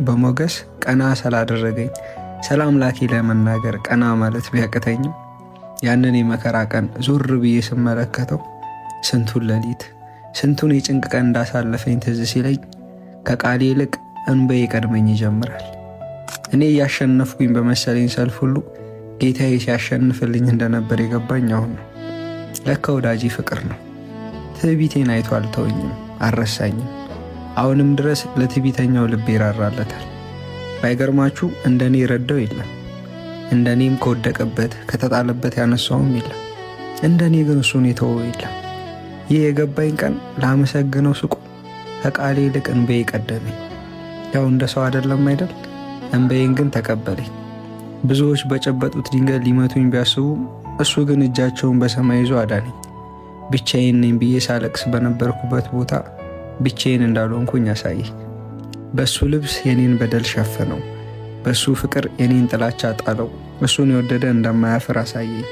በሞገስ ቀና ስላደረገኝ ስለ አምላኬ ለመናገር ቀና ማለት ቢያቅተኝም ያንን የመከራ ቀን ዞር ብዬ ስመለከተው ስንቱን ሌሊት ስንቱን የጭንቅ ቀን እንዳሳለፈኝ ትዝ ሲለኝ ከቃሌ ይልቅ እንባዬ ቀድመኝ ይጀምራል። እኔ እያሸነፍኩኝ በመሰለኝ ሰልፍ ሁሉ ጌታዬ ሲያሸንፍልኝ እንደነበር የገባኝ አሁን ነው። ለካ ወዳጄ ፍቅር ነው። ትዕቢቴን አይቶ አልተወኝም፣ አልረሳኝም። አሁንም ድረስ ለትዕቢተኛው ልብ ይራራለታል። ባይገርማችሁ እንደኔ የረዳው የለም፣ እንደኔም ከወደቀበት ከተጣለበት ያነሳውም የለም። እንደኔ ግን እሱን የተወው የለም። ይህ የገባኝ ቀን ላመሰግነው ስቆ ከቃሌ ይልቅ እንባዬ ቀደመኝ። ያው እንደ ሰው አይደለም አይደል? እንባዬን ግን ተቀበለኝ። ብዙዎች በጨበጡት ድንጋይ ሊመቱኝ ቢያስቡ እሱ ግን እጃቸውን በሰማይ ይዞ አዳነኝ። ብቻዬን ነኝ ብዬ ሳለቅስ በነበርኩበት ቦታ ብቻዬን እንዳልሆንኩኝ አሳየኝ። በሱ ልብስ የኔን በደል ሸፈነው፣ በሱ ፍቅር የኔን ጥላቻ ጣለው። እሱን የወደደ እንደማያፍር አሳየኝ።